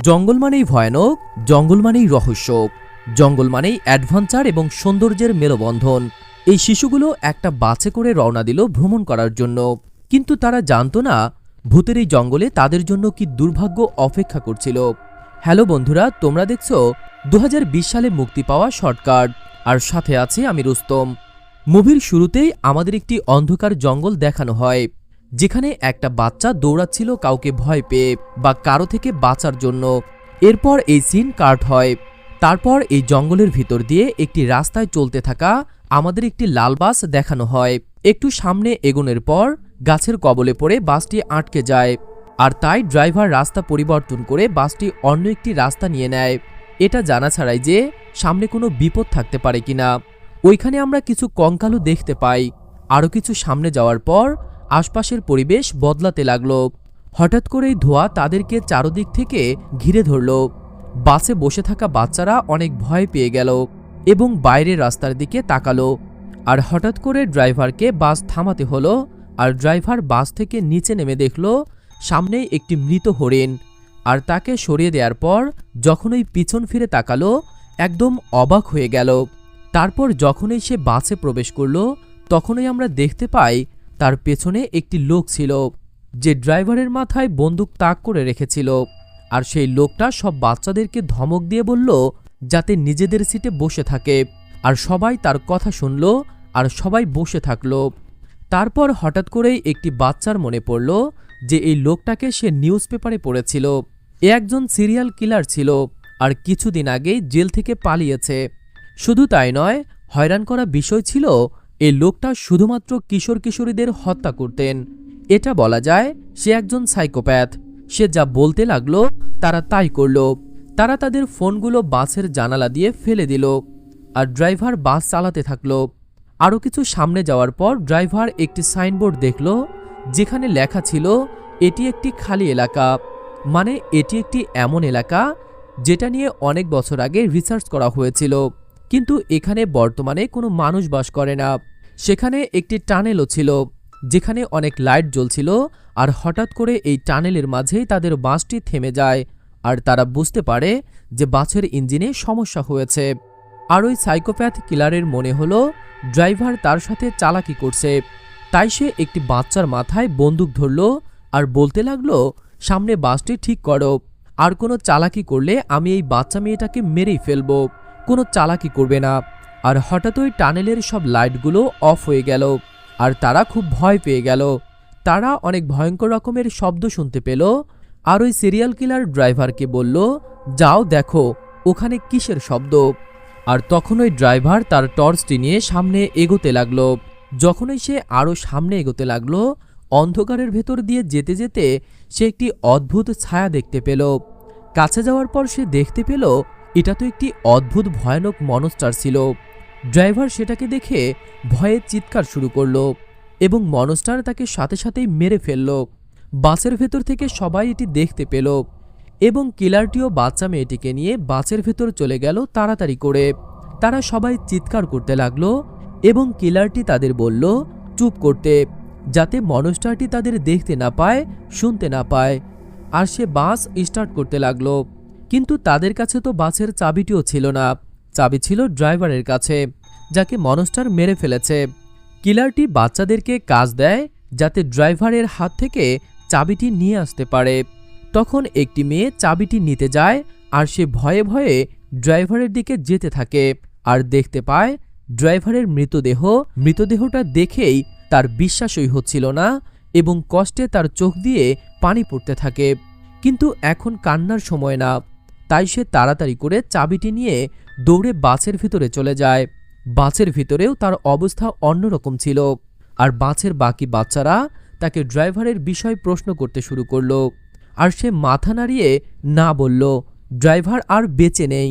জঙ্গল মানেই ভয়ানক, জঙ্গল মানেই রহস্য, জঙ্গল মানেই অ্যাডভেঞ্চার এবং সৌন্দর্যের মেলবন্ধন। এই শিশুগুলো একটা বাসে করে রওনা দিল ভ্রমণ করার জন্য, কিন্তু তারা জানতো না ভূতের এই জঙ্গলে তাদের জন্য কি দুর্ভাগ্য অপেক্ষা করছিল। হ্যালো বন্ধুরা, তোমরা দেখছো 2020 সালে মুক্তি পাওয়া শর্টকাট, আর সাথে আছে আমি রুস্তম। মুভির শুরুতেই আমাদের একটি অন্ধকার জঙ্গল দেখানো হয়, যেখানে একটা বাচ্চা দৌড়াচ্ছিল কাউকে ভয় পেয়ে বা কারো থেকে বাঁচার জন্য। এরপর এই সিন কাট হয়। তারপর এই জঙ্গলের ভিতর দিয়ে একটি রাস্তায় চলতে থাকা আমাদের একটি লাল বাস দেখানো হয়। একটু সামনে এগোনোর পর গাছের কবলে পড়ে বাসটি আটকে যায়, আর তাই ড্রাইভার রাস্তা পরিবর্তন করে বাসটি অন্য একটি রাস্তা নিয়ে নেয়, এটা জানা ছাড়াই যে সামনে কোনো বিপদ থাকতে পারে কিনা। ওইখানে আমরা কিছু কঙ্কালও দেখতে পাই। আরও কিছু সামনে যাওয়ার পর আশপাশের পরিবেশ বদলাতে লাগলো। হঠাৎ করেই ধোঁয়া তাদেরকে চারদিক থেকে ঘিরে ধরল। বাসে বসে থাকা বাচ্চারা অনেক ভয় পেয়ে গেল এবং বাইরের রাস্তার দিকে তাকালো। আর হঠাৎ করে ড্রাইভারকে বাস থামাতে হলো, আর ড্রাইভার বাস থেকে নিচে নেমে দেখল সামনেই একটি মৃত হরিণ। আর তাকে সরিয়ে দেওয়ার পর যখনই পিছন ফিরে তাকালো, একদম অবাক হয়ে গেল। তারপর যখনই সে বাসে প্রবেশ করল, তখনই আমরা দেখতে পাই তার পেছনে একটি লোক ছিল, যে ড্রাইভারের মাথায় বন্দুক তাক করে রেখেছিল। আর সেই লোকটা সব বাচ্চাদেরকে ধমক দিয়ে বলল যাতে নিজেদের সিটে বসে থাকে, আর সবাই তার কথা শুনল আর সবাই বসে থাকলো। তারপর হঠাৎ করেই একটি বাচ্চার মনে পড়ল যে এই লোকটাকে সে নিউজ পেপারে পড়েছিল। এ একজন সিরিয়াল কিলার ছিল, আর কিছুদিন আগেই জেল থেকে পালিয়েছে। শুধু তাই নয়, হয়রান করা বিষয় ছিল এই লোকটা শুধুমাত্র কিশোর কিশোরীদের হত্যা করতেন। এটা বলা যায় সে একজন সাইকোপ্যাথ। সে যা বলতে লাগলো তারা তাই করল। তারা তাদের ফোনগুলো বাসের জানালা দিয়ে ফেলে দিল, আর ড্রাইভার বাস চালাতে থাকলো। আরও কিছু সামনে যাওয়ার পর ড্রাইভার একটি সাইনবোর্ড দেখল, যেখানে লেখা ছিল এটি একটি খালি এলাকা, মানে এটি একটি এমন এলাকা যেটা নিয়ে অনেক বছর আগে রিসার্চ করা হয়েছিল, কিন্তু এখানে বর্তমানে কোনো মানুষ বাস করে না। সেখানে একটি টানেলও ছিল, যেখানে অনেক লাইট জ্বলছিল। আর হঠাৎ করে এই টানেলের মাঝেই তাদের বাসটি থেমে যায়, আর তারা বুঝতে পারে যে বাসের ইঞ্জিনে সমস্যা হয়েছে। আর ওই সাইকোপ্যাথ কিলারের মনে হলো ড্রাইভার তার সাথে চালাকি করছে, তাই সে একটি বাচ্চার মাথায় বন্দুক ধরল আর বলতে লাগলো সামনে বাসটি ঠিক করো, আর কোনো চালাকি করলে আমি এই বাচ্চা মেয়েটাকে মেরেই ফেলবো, কোনো চালাকি করবে না। আর হঠাৎ ওই টানেলের সব লাইটগুলো অফ হয়ে গেল, আর তারা খুব ভয় পেয়ে গেল। তারা অনেক ভয়ঙ্কর রকমের শব্দ শুনতে পেল, আর ওই সিরিয়াল কিলার ড্রাইভারকে বলল যাও দেখো ওখানে কিসের শব্দ। আর তখন ওই ড্রাইভার তার টর্চটি নিয়ে সামনে এগোতে লাগলো। যখনই সে আরও সামনে এগোতে লাগলো, অন্ধকারের ভেতর দিয়ে যেতে যেতে সে একটি অদ্ভুত ছায়া দেখতে পেল। কাছে যাওয়ার পর সে দেখতে পেল এটা তো একটি অদ্ভুত ভয়ানক মনস্টার ছিল। ড্রাইভার সেটাকে দেখে ভয়ে চিৎকার শুরু করলো এবং মনস্টার তাকে সাথে সাথেই মেরে ফেলল। বাসের ভেতর থেকে সবাই এটি দেখতে পেল এবং কিলারটিও বাচ্চা মেয়েটিকে নিয়ে বাসের ভেতর চলে গেল তাড়াতাড়ি করে। তারা সবাই চিৎকার করতে লাগলো এবং কিলারটি তাদের বলল চুপ করতে, যাতে মনস্টারটি তাদের দেখতে না পায়, শুনতে না পায়। আর সে বাস স্টার্ট করতে লাগলো, কিন্তু তাদের কাছে তো বাসের চাবিটিও ছিল না। চাবি ছিল ড্রাইভারের কাছে, যাকে মনস্টার মেরে ফেলেছে। কিলারটি বাচ্চাদেরকে কাজ দেয় যাতে ড্রাইভারের হাত থেকে চাবিটি নিয়ে আসতে পারে। তখন একটি মেয়ে চাবিটি নিতে যায়, আর সে ভয়ে ভয়ে ড্রাইভারের দিকে যেতে থাকে, আর দেখতে পায় ড্রাইভারের মৃতদেহটা দেখেই তার বিশ্বাসই হচ্ছিল না এবং কষ্টে তার চোখ দিয়ে পানি পড়তে থাকে। কিন্তু এখন কান্নার সময় না, তাই সে তাড়াতাড়ি করে চাবিটি নিয়ে দৌড়ে বাসের ভিতরে চলে যায়। বাসের ভিতরেও তার অবস্থা অন্যরকম ছিল, আর বাসের বাকি বাচ্চারা তাকে ড্রাইভারের বিষয় প্রশ্ন করতে শুরু করলো, আর সে মাথা নাড়িয়ে না বলল ড্রাইভার আর বেঁচে নেই।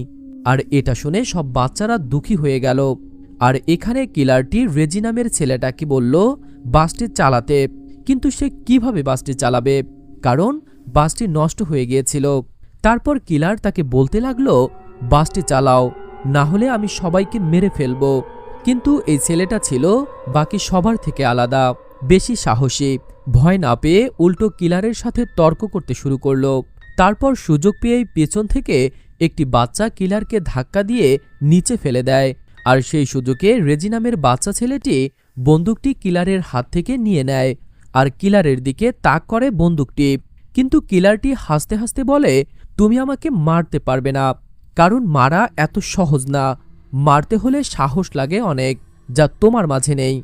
আর এটা শুনে সব বাচ্চারা দুঃখী হয়ে গেল। আর এখানে কিলারটি রেজি নামের ছেলেটাকে বলল বাসটি চালাতে, কিন্তু সে কিভাবে বাসটি চালাবে, কারণ বাসটি নষ্ট হয়ে গিয়েছিল। তারপর কিলার তাকে বলতে লাগলো বাসটি চালাও, না হলে আমি সবাইকে মেরে ফেলবো। কিন্তু এই ছেলেটা ছিল বাকি সবার থেকে আলাদা, বেশি সাহসী। ভয় না পেয়ে উল্টো কিলারের সাথে তর্ক করতে শুরু করলো। তারপর সুযোগ পেয়েই পেছন থেকে একটি বাচ্চা কিলারকে ধাক্কা দিয়ে নিচে ফেলে দেয়। আর সেই সুযোগে রেজি নামের বাচ্চা ছেলেটি বন্দুকটি কিলারের হাত থেকে নিয়ে নেয় আর কিলারের দিকে তাক করে বন্দুকটি। কিন্তু কিলারটি হাসতে হাসতে বলে, তুমি আমাকে মারতে পারবে না, কারণ মারা এত সহজ না। মারতে হলে সাহস লাগে অনেক, যা তোমার মাঝে নেই।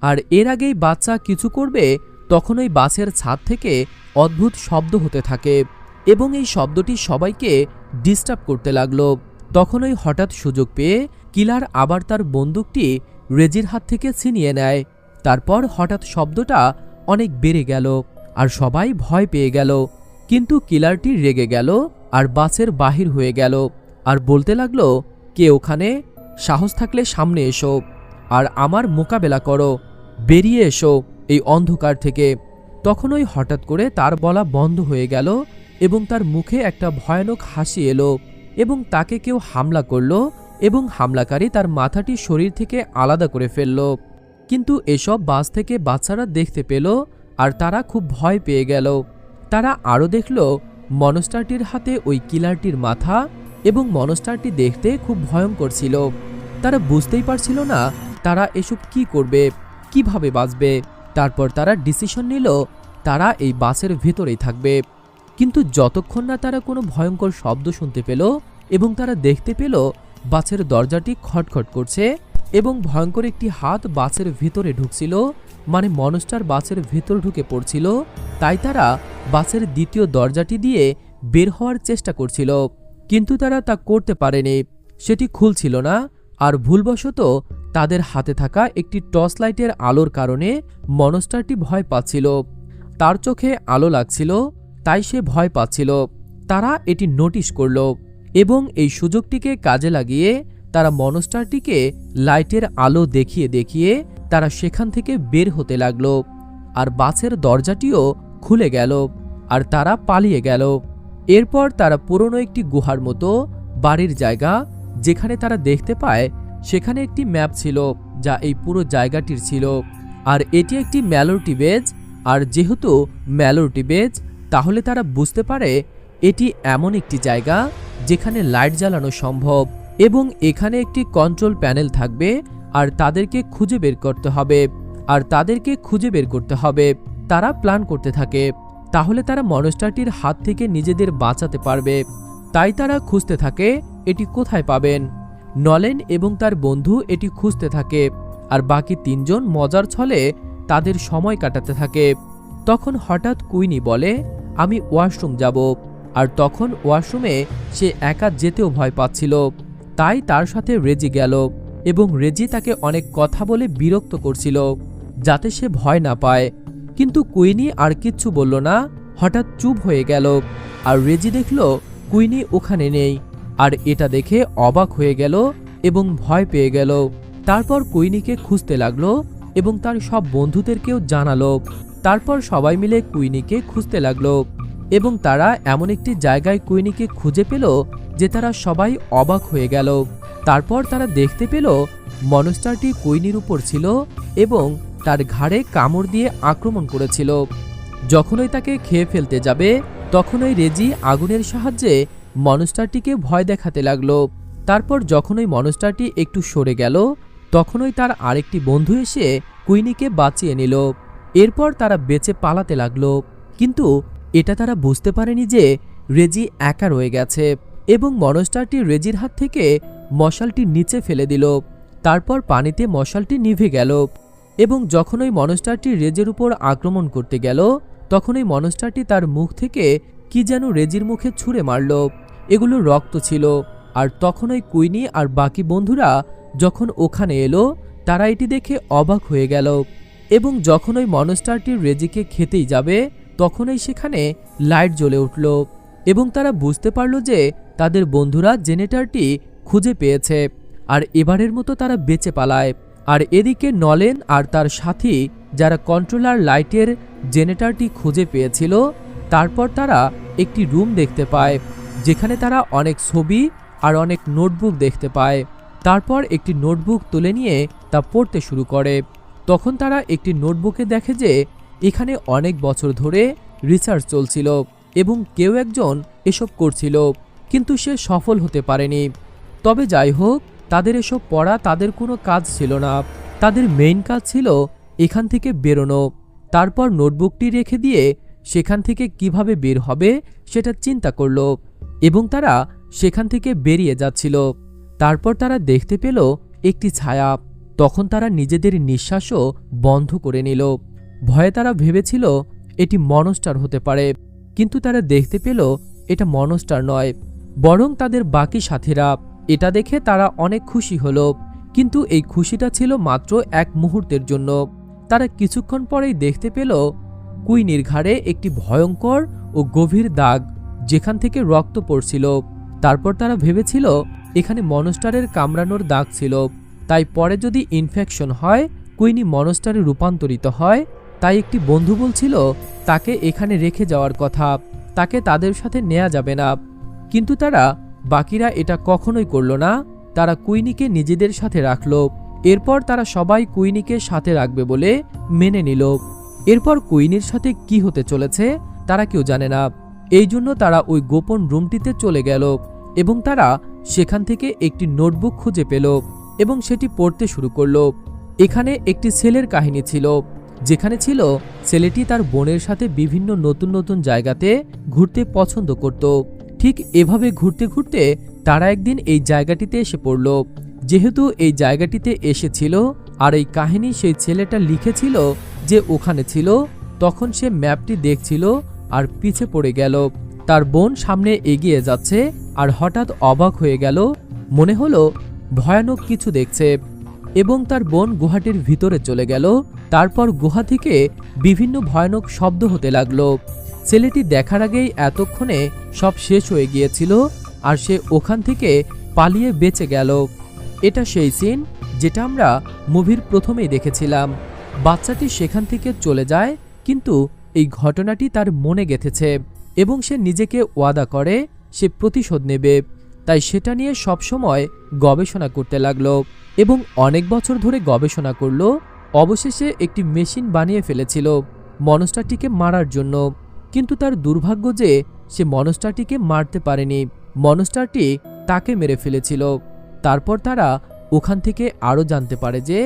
আর এর আগেই বাচ্চা কিছু করবে তখন ওই বাসের ছাদ থেকে অদ্ভুত শব্দ হতে থাকে এবং এই শব্দটি সবাইকে ডিস্টার্ব করতে লাগলো। তখনই হঠাৎ সুযোগ পেয়ে কিলার আবার তার বন্দুকটি রেজির হাত থেকে ছিনিয়ে নেয়। তারপর হঠাৎ শব্দটা অনেক বেড়ে গেল আর সবাই ভয় পেয়ে গেল। কিন্তু কিলারটি রেগে গেল আর বাসের বাহির হয়ে গেল আর বলতে লাগলো, কে ওখানে? সাহস থাকলে সামনে এসো আর আমার মোকাবেলা করো, বেরিয়ে এসো এই অন্ধকার থেকে। তখনই হঠাৎ করে তার বলা বন্ধ হয়ে গেল এবং তার মুখে একটা ভয়ানক হাসি এলো এবং তাকে কেউ হামলা করলো এবং হামলাকারী তার মাথাটি শরীর থেকে আলাদা করে ফেলল। কিন্তু এসব বাস থেকে বাচ্চারা দেখতে পেল আর তারা খুব ভয় পেয়ে গেল। তারা আরও দেখল মনস্টারটির হাতে ওই কিলারটির মাথা এবং মনস্টারটি দেখতে খুব ভয়ঙ্কর ছিল। তারা বুঝতেই পারছিল না তারা এসব কি করবে, কিভাবে বাঁচবে। তারপর তারা ডিসিশন নিল তারা এই বাসের ভেতরেই থাকবে। কিন্তু যতক্ষণ না তারা কোনো ভয়ঙ্কর শব্দ শুনতে পেল এবং তারা দেখতে পেল বাসের দরজাটি খটখট করছে এবং ভয়ঙ্কর একটি হাত বাসের ভেতরে ঢুকছিল, মানে মনস্টার বাসের ভেতর ঢুকে পড়ছিল, তাই তারা বাসের দ্বিতীয় দরজাটি দিয়ে বের হওয়ার চেষ্টা করছিল। কিন্তু তারা তা করতে পারেনি, সেটি খুলছিল না। আর ভুলবশত তাদের হাতে থাকা একটি টর্চ লাইটের আলোর কারণে মনস্টারটি ভয় পাচ্ছিল। তার চোখে আলো লাগছিল, তাই সে ভয় পাচ্ছিল। তারা এটি নোটিশ করল এবং এই সুযোগটিকে কাজে লাগিয়ে তারা মনস্টারটিকে লাইটের আলো দেখিয়ে দেখিয়ে তারা সেখান থেকে বের হতে লাগল। আর বাসের দরজাটিও খুলে গেল আর তারা পালিয়ে গেল। এরপর তারা পুরনো একটি গুহার মতো বাড়ির জায়গা, যেখানে তারা দেখতে পায় সেখানে একটি ম্যাপ ছিল যা এই পুরো জায়গাটির ছিল। আর এটি একটি ম্যালোরিটি বেজ। আর যেহেতু ম্যালোরিটি বেজ, তাহলে তারা বুঝতে পারে এটি এমন একটি জায়গা যেখানে লাইট জ্বালানো সম্ভব এবং এখানে একটি কন্ট্রোল প্যানেল থাকবে। আর তাদেরকে খুঁজে বের করতে হবে। তারা প্ল্যান করতে থাকে, তাহলে তারা মনস্টারটির হাত থেকে নিজেদের বাঁচাতে পারবে। তাই তারা খুঁজতে থাকে এটি কোথায় পাবেন। নলেন এবং তার বন্ধু এটি খুঁজতে থাকে আর বাকি তিনজন মজার ছলে তাদের সময় কাটাতে থাকে। তখন হঠাৎ কুইনি বলে, আমি ওয়াশরুম যাব। আর তখন ওয়াশরুমে সে একা যেতেও ভয় পাচ্ছিল, তাই তার সাথে রেজি গেল এবং রেজি তাকে অনেক কথা বলে বিরক্ত করছিল যাতে সে ভয় না পায়। কিন্তু কুইনি আর কিচ্ছু বলল না, হঠাৎ চুপ হয়ে গেল। আর রেজি দেখল কুইনি ওখানে নেই আর এটা দেখে অবাক হয়ে গেল এবং ভয় পেয়ে গেল। তারপর কুইনিকে খুঁজতে লাগলো এবং তার সব বন্ধুদেরকেও জানালো। তারপর সবাই মিলে কুইনিকে খুঁজতে লাগলো এবং তারা এমন একটি জায়গায় কুইনিকে খুঁজে পেল যে তারা সবাই অবাক হয়ে গেল। তারপর তারা দেখতে পেল মনস্টারটি কুইনির উপর ছিল এবং তার ঘাড়ে কামড় দিয়ে আক্রমণ করেছিল। যখনই তাকে খেয়ে ফেলতে যাবে তখনই রেজি আগুনের সাহায্যে মনস্টারটিকে ভয় দেখাতে লাগলো। তারপর যখনই মনস্টারটি একটু সরে গেল তখনই তার আরেকটি বন্ধু এসে কুইনিকে বাঁচিয়ে নিল। এরপর তারা বেঁচে পালাতে লাগলো। কিন্তু এটা তারা বুঝতে পারেনি যে রেজি একা রয়ে গেছে এবং মনস্টারটি রেজির হাত থেকে মশালটি নিচে ফেলে দিল। তারপর পানিতে মশালটি নিভে গেল এবং যখনই মনস্টারটি রেজির উপর আক্রমণ করতে গেল তখনই মনস্টারটি তার মুখ থেকে কি যেন রেজির মুখে ছুঁড়ে মারল। এগুলো রক্ত ছিল। আর তখনই কুইনি আর বাকি বন্ধুরা যখন ওখানে এলো তারা এটি দেখে অবাক হয়ে গেল এবং যখনই মনস্টারটি রেজিকে খেতেই যাবে তখনই সেখানে লাইট জ্বলে উঠল এবং তারা বুঝতে পারল যে তাদের বন্ধুরা জেনারেটরটি খুঁজে পেয়েছে আর এবারের মতো তারা বেঁচে পালায়। আর এদিকে নলেন আর তার সাথী যারা কন্ট্রোলার লাইটের জেনারেটরটি খুঁজে পেয়েছিল, তারপর তারা একটি রুম দেখতে পায় যেখানে তারা অনেক ছবি আর অনেক নোটবুক দেখতে পায়। তারপর একটি নোটবুক তুলে নিয়ে তা পড়তে শুরু করে। তখন তারা একটি নোটবুকে দেখে যে এখানে অনেক বছর ধরে রিসার্চ চলছিল এবং কেউ একজন এসব করছিল, কিন্তু সে সফল হতে পারেনি। তবে যাই হোক, তাদের এসব পড়া তাদের কোনো কাজ ছিল না। তাদের মেইন কাজ ছিল এখান থেকে বেরোনো। তারপর নোটবুকটি রেখে দিয়ে সেখান থেকে কিভাবে বের হবে সেটা চিন্তা করল, এবং তারা সেখান থেকে বেরিয়ে যাচ্ছিল। তারপর তারা দেখতে পেল একটি ছায়া। তখন তারা নিজেদের নিঃশ্বাসও বন্ধ করে নিল। ভয়ে তারা ভেবেছিল এটি মনস্টার হতে পারে, কিন্তু তারা দেখতে পেল এটা মনস্টার নয়, বরং তাদের বাকি সাথীরা। এটা দেখে তারা অনেক খুশি হলো, কিন্তু এই খুশিটা ছিল মাত্র এক মুহূর্তের জন্য। তারা কিছুক্ষণ পরেই দেখতে পেল কুইনির ঘাড়ে একটি ভয়ঙ্কর ও গভীর দাগ, যেখান থেকে রক্ত পড়ছিল। তারপর তারা ভেবেছিল এখানে মনস্টারের কামড়ানোর দাগ ছিল, তাই পরে যদি ইনফেকশন হয় কুইনি মনস্টারে রূপান্তরিত হয়। তাই একটি বন্ধু বলছিল তাকে এখানে রেখে যাওয়ার কথা, তাকে তাদের সাথে নেওয়া যাবে না। কিন্তু তারা বাকিরা এটা কখনোই করল না। তারা কুইনিকে নিজেদের সাথে রাখল। এরপর তারা সবাই কুইনিকে সাথে রাখবে বলে মেনে নিল। এরপর কুইনির সাথে কি হতে চলেছে তারা কেউ জানে না। এই জন্য তারা ওই গোপন রুমটিতে চলে গেল এবং তারা সেখান থেকে একটি নোটবুক খুঁজে পেল এবং সেটি পড়তে শুরু করল। এখানে একটি ছেলের কাহিনী ছিল, যেখানে ছিল ছেলেটি তার বোনের সাথে বিভিন্ন নতুন নতুন জায়গাতে ঘুরতে পছন্দ করত। ঠিক এভাবে ঘুরতে ঘুরতে তারা একদিন এই জায়গাটিতে এসে পড়ল। যেহেতু এই জায়গাটিতে এসেছিল আর এই কাহিনী সেই ছেলেটা লিখেছিল যে ওখানে ছিল, তখন সে ম্যাপটি দেখছিল আর পিছে পড়ে গেল। তার বোন সামনে এগিয়ে যাচ্ছে আর হঠাৎ অবাক হয়ে গেল, মনে হলো ভয়ানক কিছু দেখছে, এবং তার বোন গুহাটির ভিতরে চলে গেল। তারপর গুহা থেকে বিভিন্ন ভয়ানক শব্দ হতে লাগলো। ছেলেটি দেখার আগেই এতক্ষণে সব শেষ হয়ে গিয়েছিল আর সে ওখান থেকে পালিয়ে বেঁচে গেল। এটা সেই সিন যেটা আমরা মুভির প্রথমেই দেখেছিলাম। বাচ্চাটি সেখান থেকে চলে যায়, কিন্তু এই ঘটনাটি তার মনে গেঁথেছে এবং সে নিজেকে ওয়াদা করে সে প্রতিশোধ নেবে। তাই সেটা নিয়ে সবসময় গবেষণা করতে লাগলো এবং অনেক বছর ধরে গবেষণা করলো। অবশেষে একটি মেশিন বানিয়ে ফেলেছিল মনস্টারটিকে মারার জন্য, কিন্তু তার দুর্ভাগ্য যে সে মনস্টারটিকে মারতে পারেনি। মনস্টারটি তাকে মেরে ফেলেছিল। তারপর তারা ওখান থেকে আরও জানতে পারে যে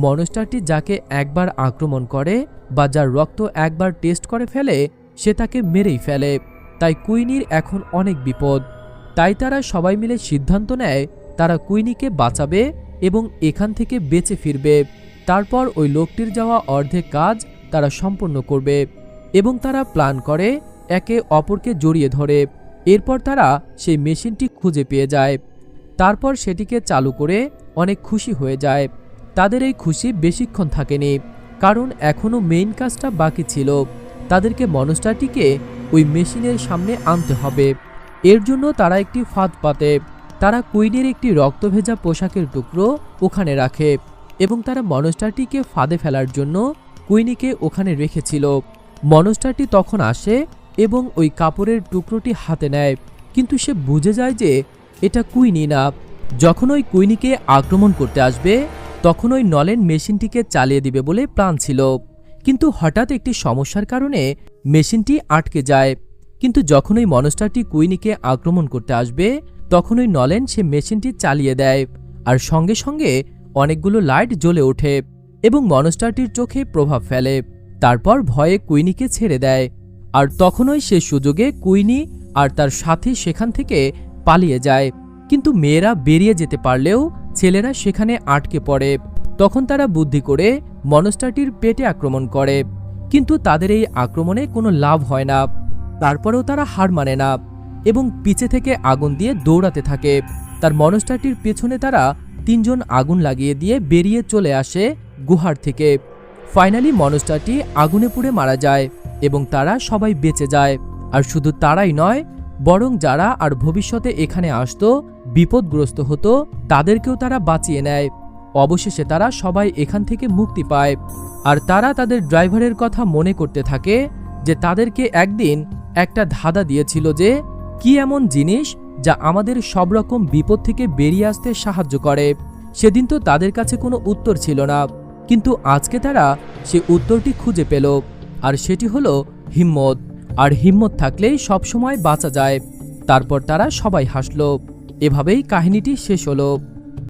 মনস্টারটি যাকে একবার আক্রমণ করে বা যার রক্ত একবার টেস্ট করে ফেলে সে তাকে মেরেই ফেলে। তাই কুইনির এখন অনেক বিপদ। তাই তারা সবাই মিলে সিদ্ধান্ত নেয় তারা কুইনিকে বাঁচাবে এবং এখান থেকে বেঁচে ফিরবে। তারপর ওই লোকটির যাওয়া অর্ধেক কাজ তারা সম্পন্ন করবে এবং তারা প্ল্যান করে একে অপরকে জড়িয়ে ধরে। এরপর তারা সেই মেশিনটি খুঁজে পেয়ে যায়। তারপর সেটিকে চালু করে অনেক খুশি হয়ে যায়। তাদের এই খুশি বেশিক্ষণ থাকেনি, কারণ এখনও মেইন কাজটা বাকি ছিল। তাদেরকে মনস্টারটিকে ওই মেশিনের সামনে আনতে হবে। এর জন্য তারা একটি ফাঁদ পাতে। তারা কুইনের একটি রক্তভেজা পোশাকের টুকরো ওখানে রাখে এবং তারা মনস্টারটিকে ফাঁদে ফেলার জন্য কুইনিকে ওখানে রেখেছিল। মনস্টারটি তখন আসে এবং ওই কাপড়ের টুকরোটি হাতে নেয়, কিন্তু সে বুঝে যায় যে এটা কুইনি না। যখন ওই কুইনিকে আক্রমণ করতে আসবে তখন ওই নলেন মেশিনটিকে চালিয়ে দিবে বলে প্ল্যান ছিল, কিন্তু হঠাৎ একটি সমস্যার কারণে মেশিনটি আটকে যায়। কিন্তু যখন ওই মনস্টারটি কুইনিকে আক্রমণ করতে আসবে তখন ওই নলেন সে মেশিনটি চালিয়ে দেয় আর সঙ্গে সঙ্গে অনেকগুলো লাইট জ্বলে ওঠে এবং মনস্টারটির চোখে প্রভাব ফেলে। তারপর ভয়ে কুইনিকে ছেড়ে দেয়, আর তখনই সে সুযোগে কুইনি আর তার সাথী সেখান থেকে পালিয়ে যায়। কিন্তু মেয়েরা বেরিয়ে যেতে পারলেও ছেলেরা সেখানে আটকে পড়ে। তখন তারা বুদ্ধি করে মনস্টারটির পেটে আক্রমণ করে, কিন্তু তাদের এই আক্রমণে কোনো লাভ হয় না। তারপরেও তারা হার মানে না এবং পিছে থেকে আগুন দিয়ে দৌড়াতে থাকে। তার মনস্টারটির পেছনে তারা তিনজন আগুন লাগিয়ে দিয়ে বেরিয়ে চলে আসে গুহার থেকে। ফাইনালি মনস্টারটি আগুনে পুড়ে মারা যায় এবং তারা সবাই বেঁচে যায়। আর শুধু তারাই নয়, বরং যারা আর ভবিষ্যতে এখানে আসতো, বিপদগ্রস্ত হতো, তাদেরকেও তারা বাঁচিয়ে নেয়। অবশেষে তারা সবাই এখান থেকে মুক্তি পায়। আর তারা তাদের ড্রাইভারের কথা মনে করতে থাকে যে তাদেরকে একদিন একটা ধাঁধা দিয়েছিল যে কি এমন জিনিস যা আমাদের সব রকম বিপদ থেকে বেরিয়ে আসতে সাহায্য করে। সেদিন তো তাদের কাছে কোনো উত্তর ছিল না, কিন্তু আজকে তারা সে উত্তরটি খুঁজে পেল, আর সেটি হলো হিম্মত। আর হিম্মত থাকলেই সবসময় বাঁচা যায়। তারপর তারা সবাই হাসল। এভাবেই কাহিনীটি শেষ হলো।